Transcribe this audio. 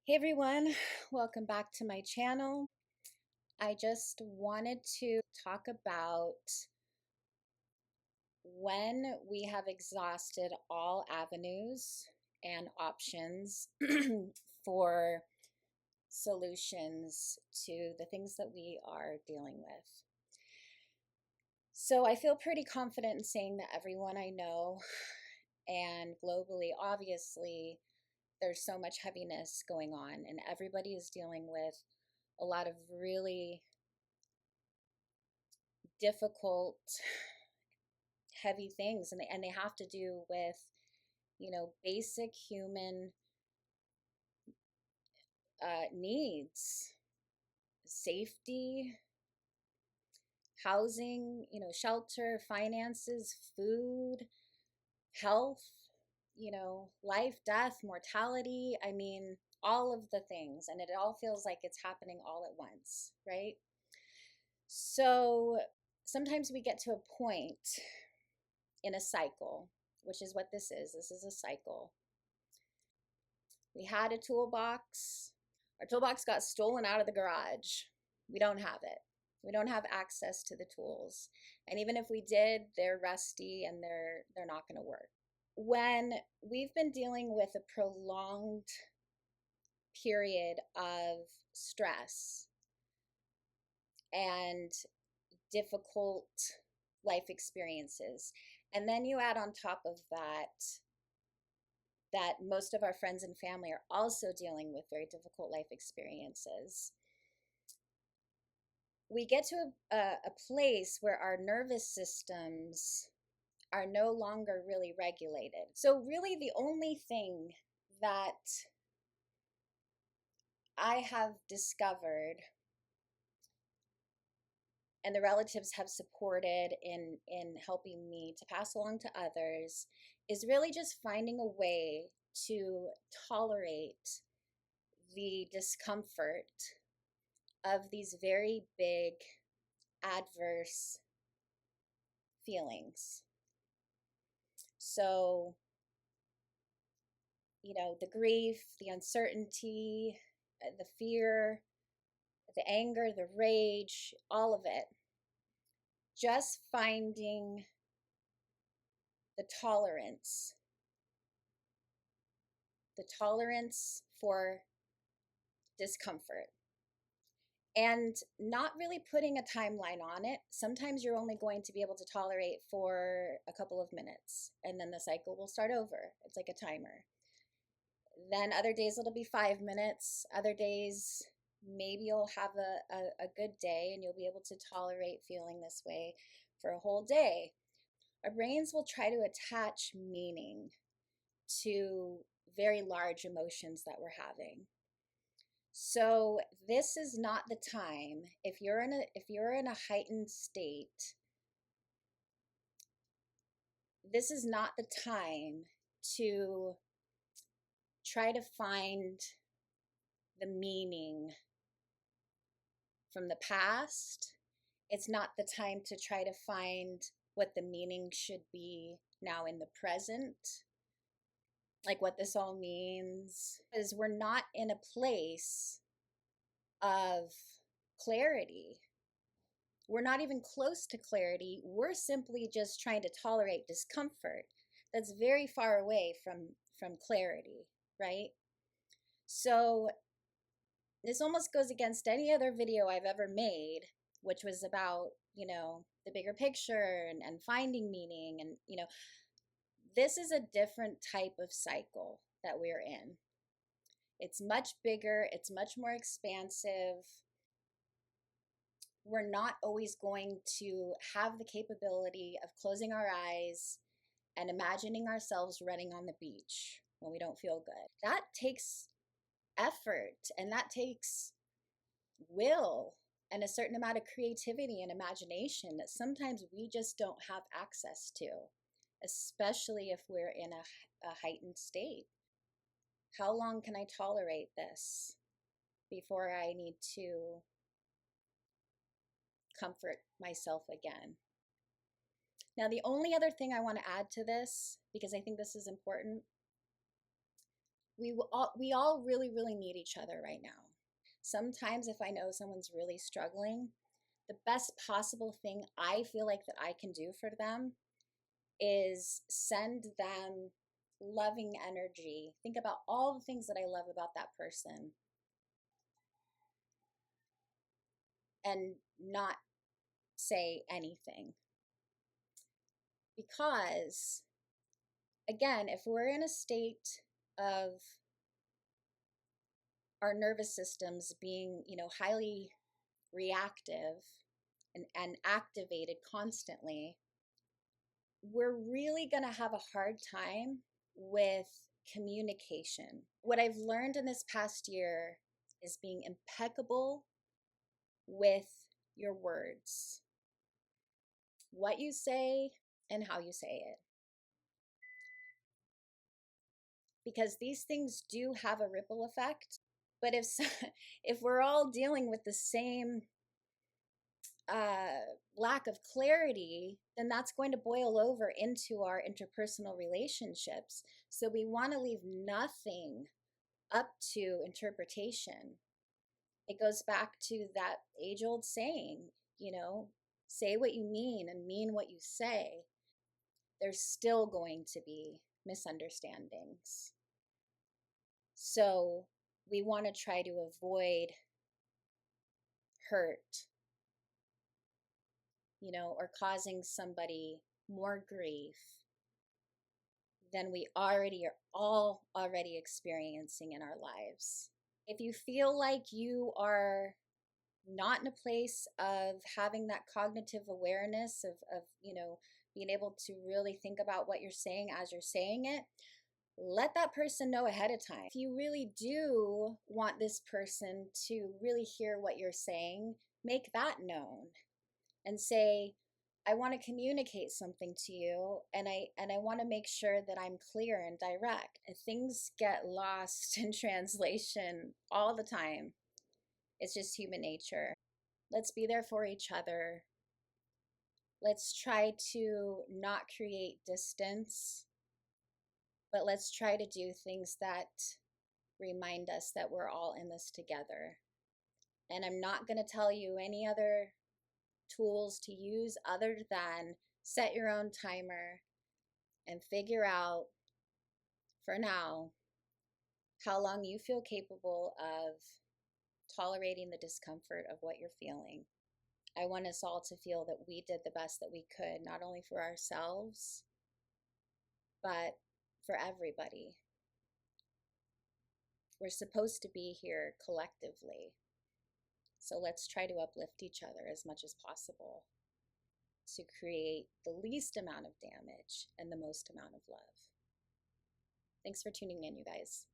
Hey everyone, welcome back to my channel. I just wanted to talk about when we have exhausted all avenues and options for solutions to the things that we are dealing with. So I feel pretty confident in saying that everyone I know and globally, obviously, there's so much heaviness going on, and everybody is dealing with a lot of really difficult, heavy things, and they have to do with, basic human needs, safety, housing, shelter, finances, food, health, life, death, mortality. I mean, all of the things, and it all feels like it's happening all at once, right? So sometimes we get to a point in a cycle, which is what this is. This is a cycle. We had a toolbox. Our toolbox got stolen out of the garage. We don't have it. We don't have access to the tools. And even if we did, they're rusty and they're not going to work. When we've been dealing with a prolonged period of stress and difficult life experiences, and then you add on top of that most of our friends and family are also dealing with very difficult life experiences, we get to a place where our nervous systems are no longer really regulated. So really the only thing that I have discovered and the relatives have supported in helping me to pass along to others is really just finding a way to tolerate the discomfort of these very big adverse feelings. So, the grief, the uncertainty, the fear, the anger, the rage, all of it. Just finding the tolerance for discomfort. And not really putting a timeline on it. Sometimes you're only going to be able to tolerate for a couple of minutes, and then the cycle will start over. It's like a timer. Then other days it'll be 5 minutes. Other days, maybe you'll have a good day and you'll be able to tolerate feeling this way for a whole day. Our brains will try to attach meaning to very large emotions that we're having. So this is not the time, if you're in a heightened state, this is not the time to try to find the meaning from the past. It's not the time to try to find what the meaning should be now in the present, like what this all means, because we're not in a place of clarity. We're not even close to clarity. We're simply just trying to tolerate discomfort that's very far away from clarity, right? So this almost goes against any other video I've ever made, which was about, the bigger picture and finding meaning. And, this is a different type of cycle that we're in. It's much bigger. It's much more expansive. We're not always going to have the capability of closing our eyes and imagining ourselves running on the beach when we don't feel good. That takes effort, and that takes will and a certain amount of creativity and imagination that sometimes we just don't have access to, especially if we're in a heightened state. How long can I tolerate this before I need to comfort myself again? Now, the only other thing I want to add to this, because I think this is important, we all really, really need each other right now. Sometimes if I know someone's really struggling, the best possible thing I feel like that I can do for them is send them loving energy. Think about all the things that I love about that person and not say anything. Because, again, if we're in a state of our nervous systems being, highly reactive and activated constantly, we're really going to have a hard time with communication. What I've learned in this past year is being impeccable with your words, what you say, and how you say it. Because these things do have a ripple effect. But if we're all dealing with the same lack of clarity, then that's going to boil over into our interpersonal relationships. So we want to leave nothing up to interpretation. It goes back to that age old saying, say what you mean and mean what you say. There's still going to be misunderstandings. So we want to try to avoid hurt, or causing somebody more grief than we already are all already experiencing in our lives. If you feel like you are not in a place of having that cognitive awareness of being able to really think about what you're saying as you're saying it, let that person know ahead of time. If you really do want this person to really hear what you're saying, make that known and say, I want to communicate something to you, and I want to make sure that I'm clear and direct. Things get lost in translation all the time. It's just human nature. Let's be there for each other. Let's try to not create distance, but let's try to do things that remind us that we're all in this together. And I'm not going to tell you any other tools to use other than set your own timer and figure out, for now, how long you feel capable of tolerating the discomfort of what you're feeling. I want us all to feel that we did the best that we could, not only for ourselves, but for everybody. We're supposed to be here collectively. So let's try to uplift each other as much as possible to create the least amount of damage and the most amount of love. Thanks for tuning in, you guys.